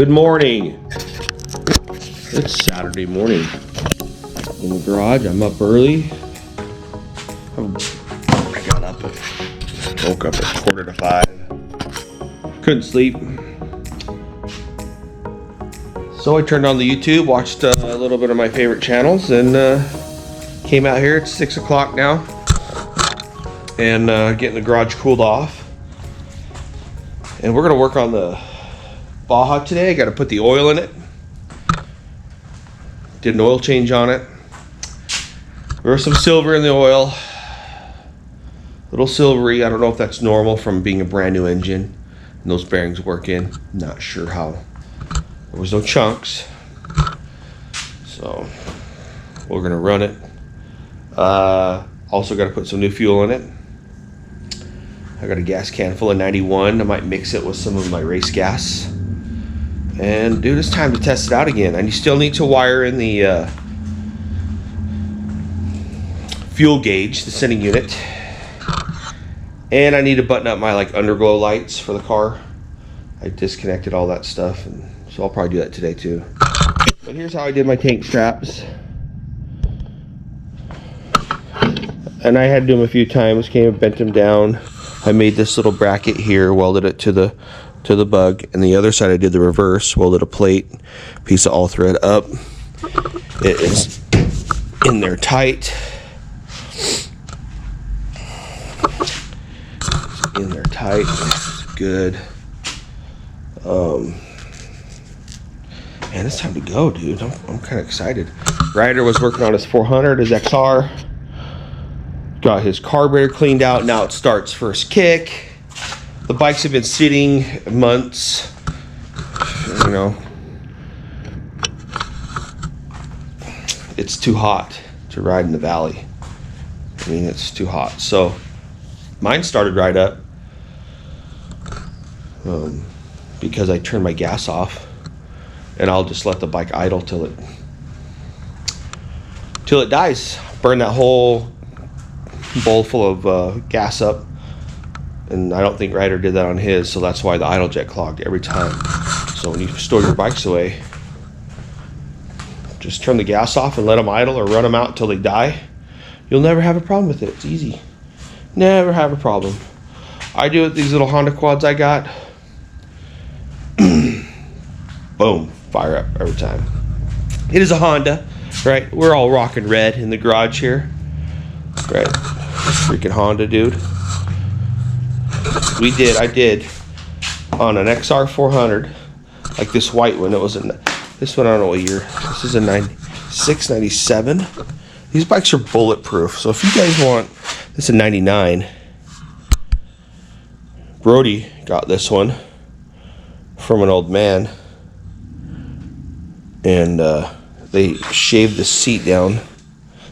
Good morning. It's Saturday morning in the garage. I'm up early. I got up and woke up at 4:45. Couldn't sleep. So I turned on the YouTube, watched a little bit of my favorite channels, and came out here. It's 6 o'clock now. And getting the garage cooled off. And we're going to work on the Baja today. I got to put the oil in it. Did an oil change on it. There was some silver in the oil. Little silvery. I don't know if that's normal from being a brand new engine. And those bearings work in. Not sure how. There was no chunks. So we're going to run it. Also got to put some new fuel in it. I got a gas can full of 91. I might mix it with some of my race gas. And dude, it's time to test it out again. And you still need to wire in the fuel gauge, the sending unit. And I need to button up my underglow lights for the car. I disconnected all that stuff, and so I'll probably do that today too. But here's how I did my tank straps. And I had to do them a few times, came and bent them down. I made this little bracket here, welded it to the bug, and the other side I did the reverse, welded a plate, piece of all thread up. It is in there tight. In there tight. It's good. Man, it's time to go, dude. I'm kind of excited. Ryder was working on his 400, his XR. Got his carburetor cleaned out. Now it starts first kick. The bikes have been sitting months. You know, it's too hot to ride in the valley. I mean, it's too hot. So mine started right up because I turned my gas off, and I'll just let the bike idle till it dies. Burn that whole bowl full of gas up, and I don't think Ryder did that on his, so that's why the idle jet clogged every time. So when you store your bikes away, just turn the gas off and let them idle or run them out until they die. You'll never have a problem with it. It's easy. Never have a problem. I do it with these little Honda quads I got. Boom, fire up every time. It is a Honda, right? We're all rocking red in the garage here. Right, freaking Honda, dude. I did on an XR 400, like this white one. It wasn't this one. I don't know what year. This is a 96, 97. These bikes are bulletproof. So if you guys want, this is a 99. Brody got this one from an old man, and they shaved the seat down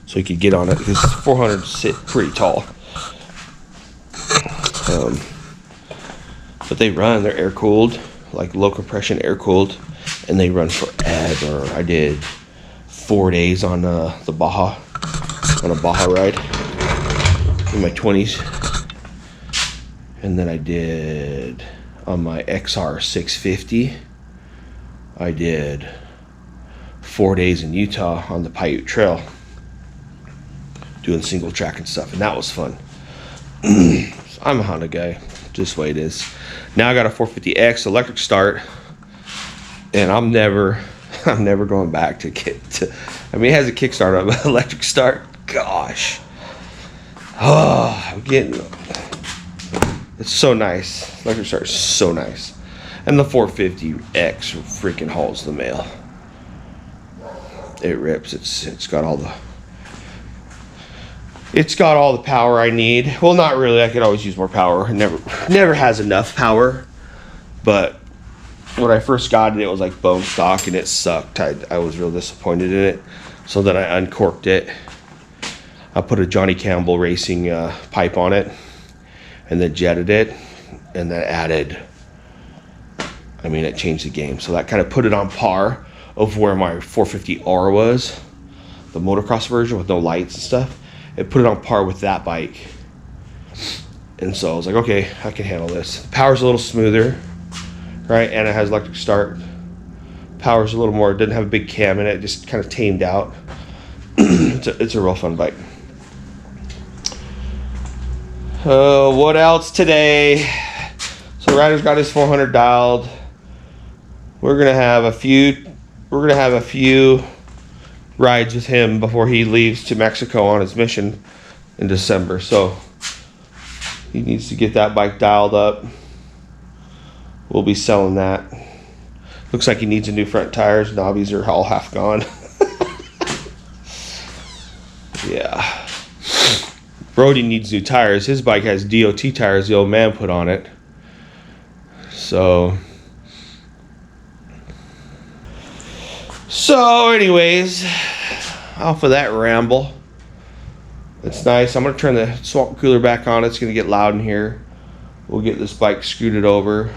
so he could get on it, because 400s sit pretty tall. But they run, they're air cooled, like low compression air cooled, and they run forever. I did 4 days on the Baja, on a Baja ride in my 20s. And then I did on my XR 650, I did 4 days in Utah on the Paiute Trail, doing single track and stuff, and that was fun. I'm a Honda guy, just the way it is. Now I got a 450X electric start, and I'm never going back to get to. I mean, it has a kickstart on, but electric start, gosh, I'm getting. It's so nice. Electric start is so nice, and the 450X freaking hauls the mail. It rips. It's got all the. It's got all the power I need. Well, not really. I could always use more power. It never has enough power. But when I first got it, it was like bone stock, and it sucked. I was real disappointed in it. So then I uncorked it. I put a Johnny Campbell Racing pipe on it, and then jetted it, and then added. I mean, it changed the game. So that kind of put it on par of where my 450R was, the motocross version with no lights and stuff. It put it on par with that bike. And so I was like, okay, I can handle this. The power's a little smoother, right? And it has electric start. Power's a little more, it doesn't have a big cam in it, just kind of tamed out. It's a real fun bike. What else today? So Ryder's got his 400 dialed. We're gonna have a few rides with him before he leaves to Mexico on his mission in December. So he needs to get that bike dialed up. We'll be selling that. Looks like he needs a new front tires. Knobbies are all half gone. Yeah. Brody needs new tires. His bike has DOT tires the old man put on it. So anyways, off of that ramble. It's nice. I'm going to turn the swamp cooler back on. It's going to get loud in here. We'll get this bike scooted over.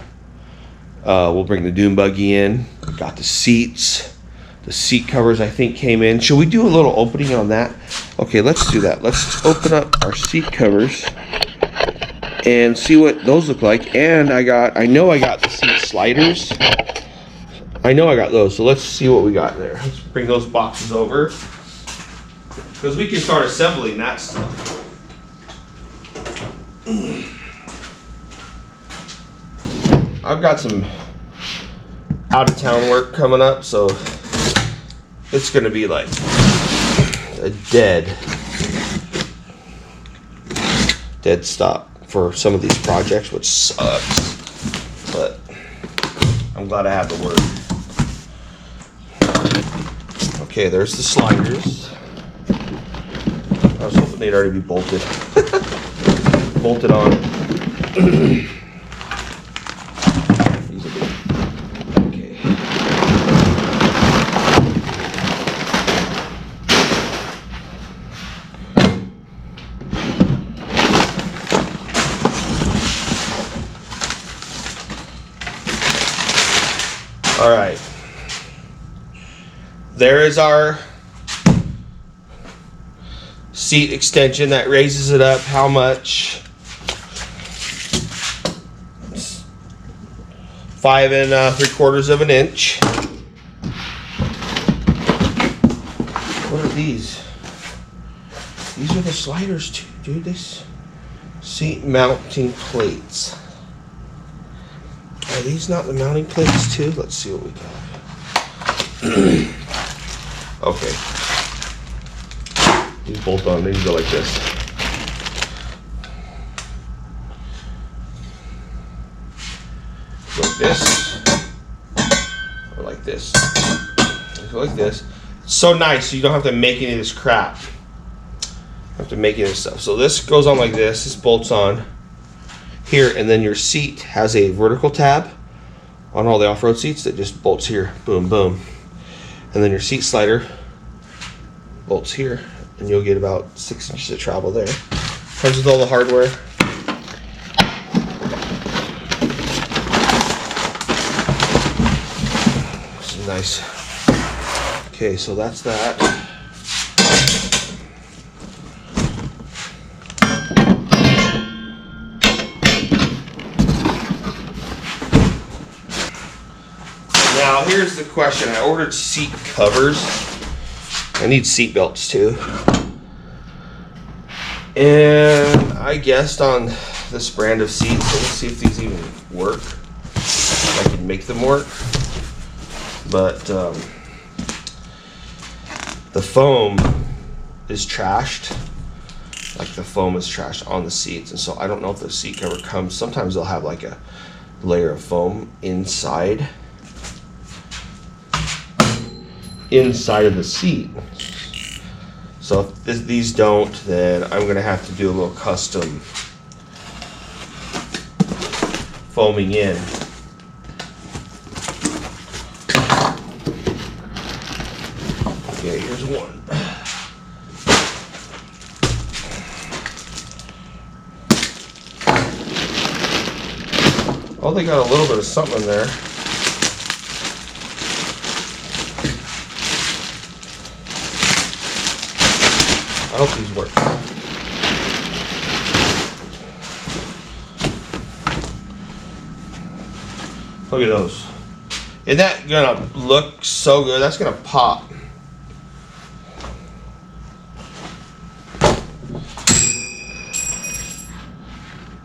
We'll bring the dune buggy in. We got the seats. The seat covers, I think, came in. Should we do a little opening on that? Okay, let's do that. Let's open up our seat covers and see what those look like. And I know I got the seat sliders. I know I got those. So let's see what we got there. Let's bring those boxes over, because we can start assembling that stuff. I've got some out-of-town work coming up, so it's going to be like a dead stop for some of these projects, which sucks. But I'm glad I have the work. Okay, there's the sliders. I was hoping they'd already be bolted. Bolted on. Okay. All right. There is our seat extension that raises it up. How much? 5 3/4 of an inch. What are these? These are the sliders too, dude. This seat mounting plates. Are these not the mounting plates too? Let's see what we got. Okay. These bolt on, these go like this. Like this. Or like this. Go like this. It's so nice, so you don't have to make any of this crap. You don't have to make any of this stuff. So this goes on like this. This bolts on here, and then your seat has a vertical tab on all the off-road seats that just bolts here. Boom, boom. And then your seat slider bolts here, and you'll get about 6 inches of travel there. Comes with all the hardware. This is nice. Okay, so that's that. Now here's the question. I ordered seat covers. I need seat belts too. And I guessed on this brand of seats. Let's see if these even work. If I can make them work. But the foam is trashed. Like the foam is trashed on the seats. And so I don't know if the seat cover comes. Sometimes they'll have like a layer of foam inside of the seat. So if these don't, then I'm gonna have to do a little custom foaming in. Okay, here's one. Oh, they got a little bit of something in there. I hope these work. Look at those. Isn't that gonna look so good? That's gonna pop.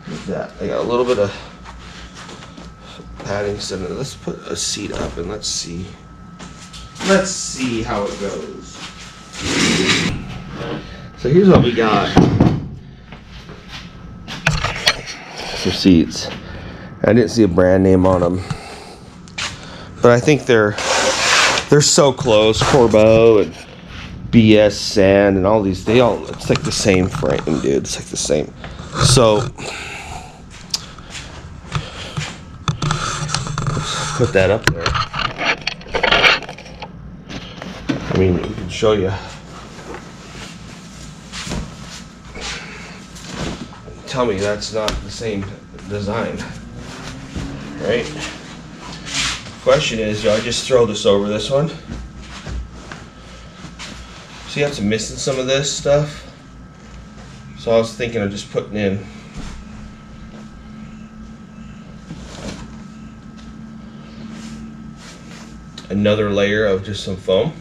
Look at that. I got a little bit of padding set in. Let's put a seat up and let's see. Let's see how it goes. So here's what we got for seats. I didn't see a brand name on them, but I think they're so close. Corbeau and BS Sand and all these, it's like the same frame, dude. It's like the same. So put that up there. I mean, we can show you. Tell me that's not the same design, right? Question is, do I just throw this over this one? See how it's missing some of this stuff? So I was thinking of just putting in another layer of just some foam.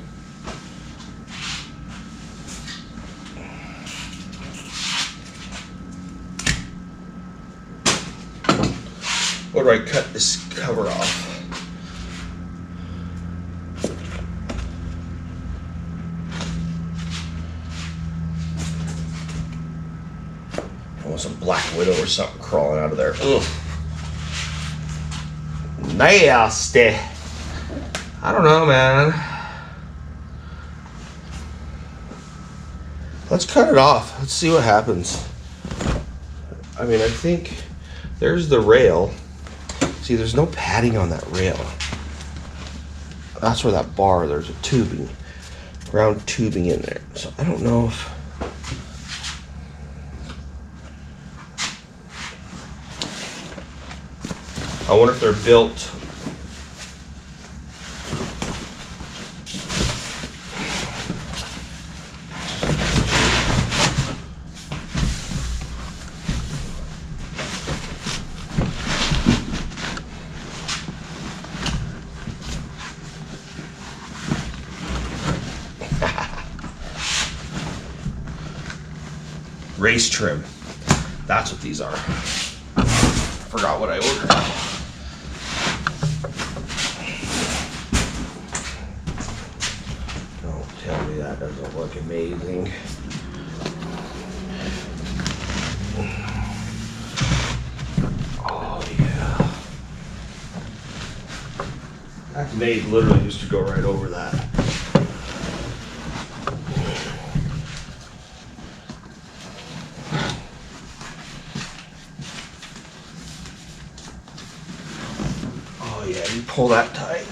Or do I cut this cover off? Almost a black widow or something crawling out of there. Ugh. Nasty. I don't know, man. Let's cut it off. Let's see what happens. I mean, I think there's the rail. See, there's no padding on that rail. That's where that bar, there's a tubing, round tubing in there. So I don't know if, I wonder if they're built race trim. That's what these are. Forgot what I ordered. Don't tell me that doesn't look amazing. Oh yeah. That's made literally just to go right over that. Pull that tight.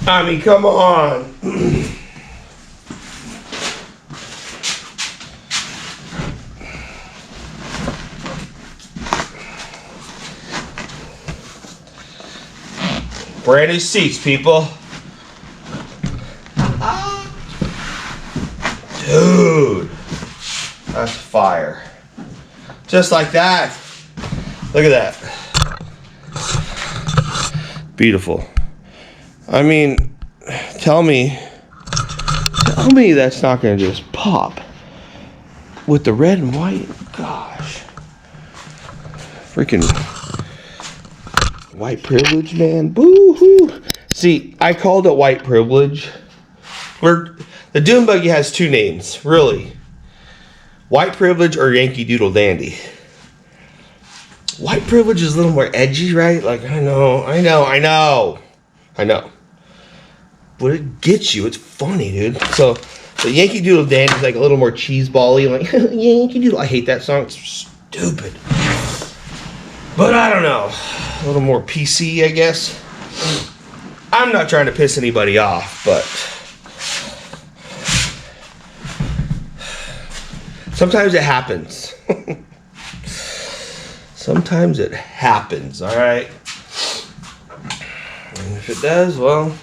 I mean, come on. Brand new seats, people. Dude, that's fire. Just like that. Look at that. Beautiful. I mean, tell me that's not gonna just pop with the red and white. Gosh. Freaking white privilege, man. Boo-hoo. See, I called it white privilege. The dune buggy has two names, really. White privilege or Yankee Doodle Dandy. White privilege is a little more edgy, right? Like, I know. But it gets you. It's funny, dude. So, the Yankee Doodle Dandy is like a little more cheeseball-y. Like, Yankee Doodle. I hate that song. It's stupid. But I don't know. A little more PC, I guess. I'm not trying to piss anybody off, but sometimes it happens. Sometimes it happens, all right? And if it does, well,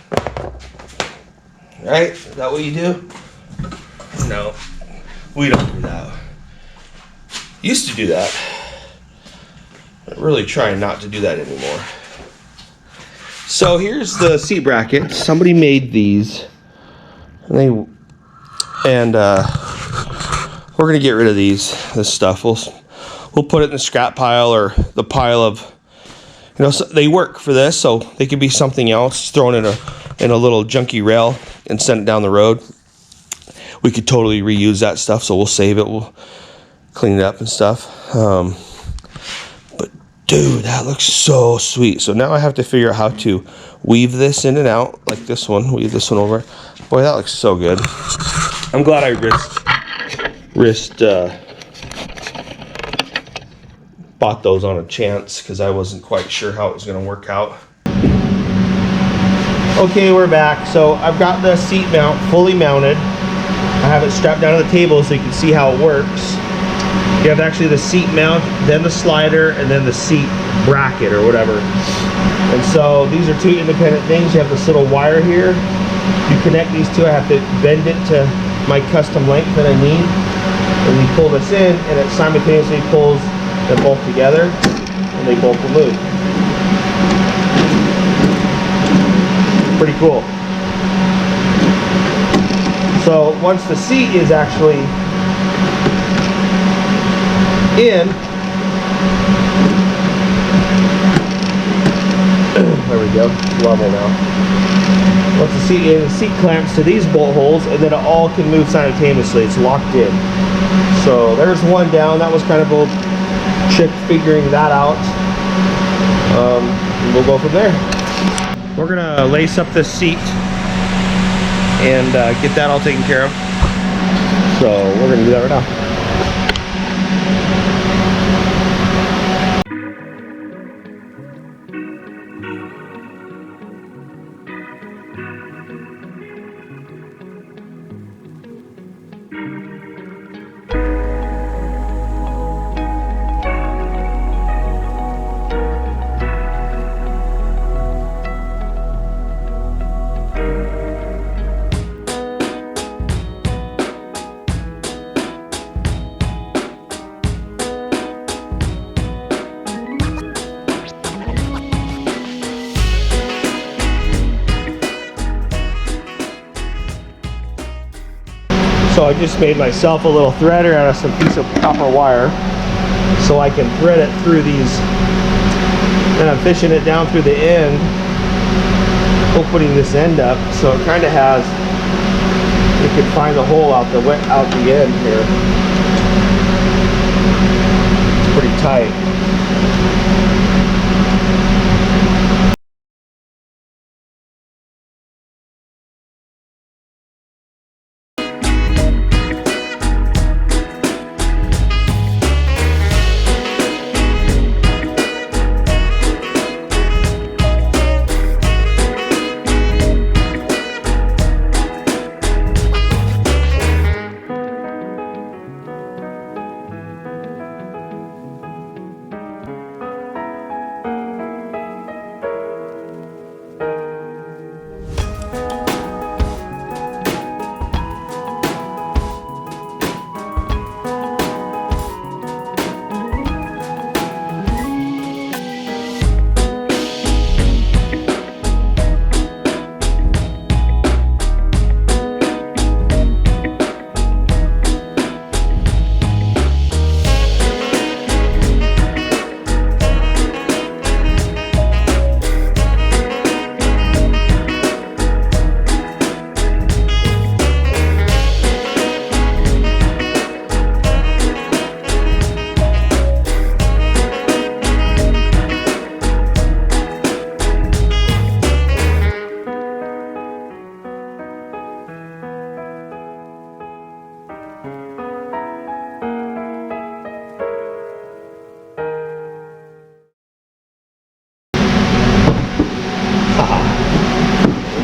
right? Is that what you do? No, we don't do that. Used to do that. really trying not to do that anymore. So here's the seat bracket. Somebody made these, and we're gonna get rid of this stuff. We'll put it in the scrap pile or the pile of, you know, so they work for this, so they could be something else, thrown in a little junky rail and send it down the road. We could totally reuse that stuff, so we'll save it. We'll clean it up and stuff. But dude, that looks so sweet. So now I have to figure out how to weave this in and out, like this one. Weave this one over. Boy, that looks so good. I'm glad I bought those on a chance, because I wasn't quite sure how it was going to work out. Okay, we're back. So I've got the seat mount fully mounted. I have it strapped down to the table so you can see how it works. You have actually the seat mount, then the slider, and then the seat bracket or whatever. And so these are two independent things. You have this little wire here. You connect these two. I have to bend it to my custom length that I need. And you pull this in, and it simultaneously pulls them both together, and they both will move. Pretty cool. So once the seat is actually in, there we go, level now. Once the seat is, the seat clamps to these bolt holes, and then it all can move simultaneously. It's locked in. So there's one down. That was kind of a trick figuring that out. We'll go from there. We're gonna lace up this seat and get that all taken care of. So we're gonna do that right now. So I just made myself a little threader out of some piece of copper wire so I can thread it through these, and I'm fishing it down through the end, opening this end up so it kind of has, you can find the hole out the end here. It's pretty tight.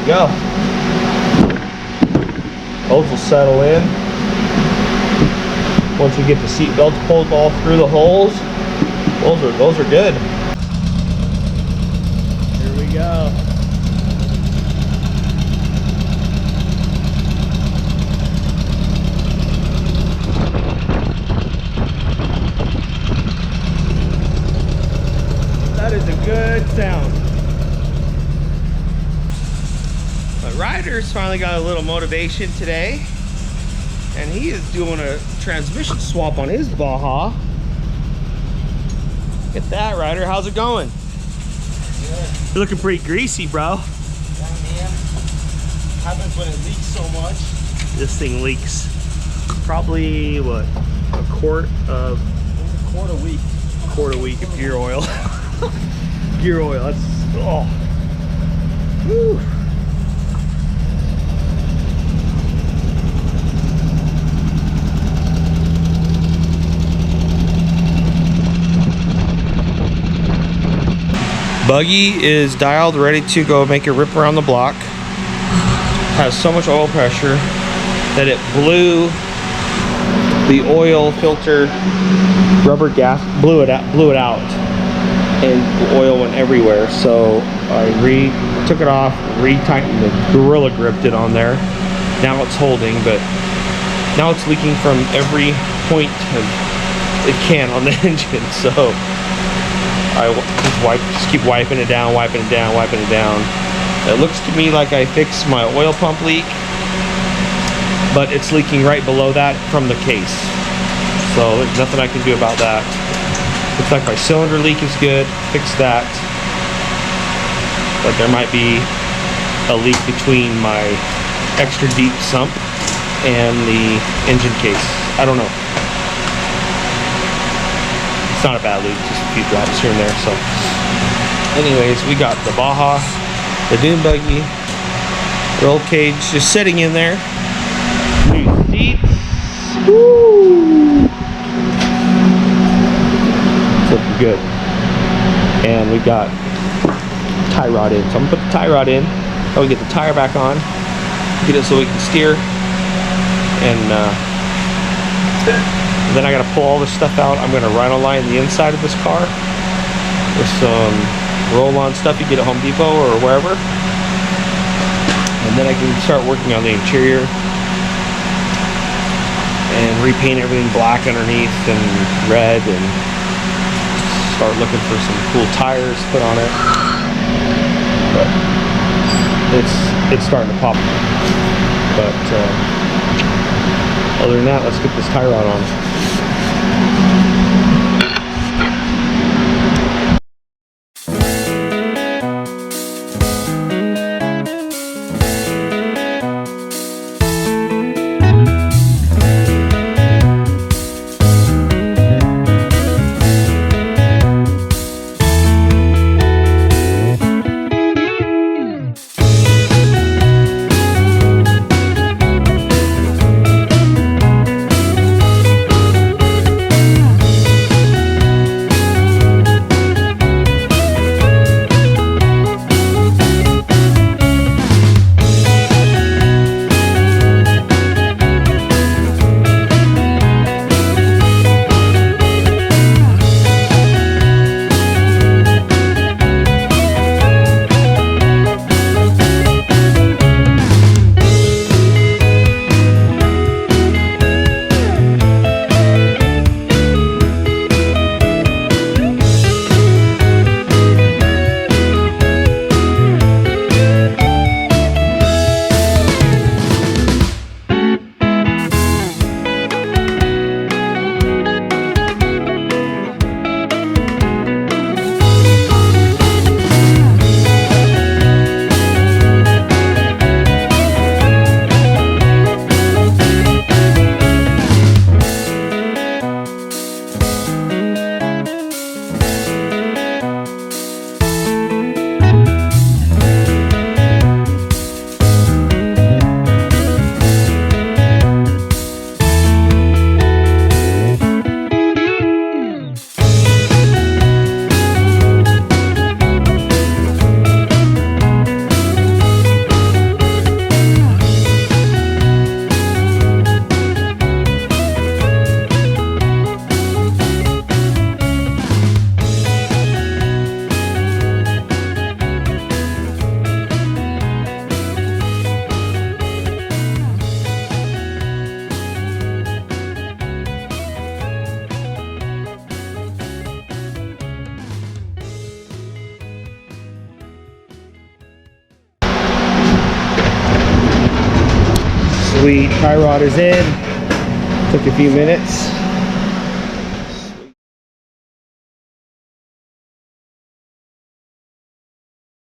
Go. Those will settle in. Once we get the seat belts pulled all through the holes, those are good. Here we go. Ryder's finally got a little motivation today, and he is doing a transmission swap on his Baja. Get that, Ryder. How's it going? Good. You're looking pretty greasy, bro. Yeah, man. Happens when it leaks so much. This thing leaks probably, what, a quart a quart a week. of gear oil. Gear oil, that's, oh. Whew. Buggy is dialed, ready to go make a rip around the block. Has so much oil pressure that it blew the oil filter rubber gas, blew it out, and the oil went everywhere. So I took it off, retightened the Gorilla gripped it on there. Now it's holding, but now it's leaking from every point it can on the engine. So I just keep wiping it down. It looks to me like I fixed my oil pump leak, but it's leaking right below that from the case. So there's nothing I can do about that. Looks like my cylinder leak is good, fix that. But there might be a leak between my extra deep sump and the engine case. I don't know. It's not a bad leak, just a few drops here and there. So anyways, we got the Baja, the dune buggy, roll cage just sitting in there. New seats. Woo! It's looking good. And we got tie rod in. So I'm gonna put the tie rod in. Then we get the tire back on. Get it so we can steer. And then I gotta pull all this stuff out. I'm gonna rhino line the inside of this car with some roll-on stuff you get at Home Depot or wherever. And then I can start working on the interior and repaint everything black underneath and red, and start looking for some cool tires to put on it. But it's starting to pop. But other than that, let's get this tie rod on. Sweet, tie rod is in. Took a few minutes.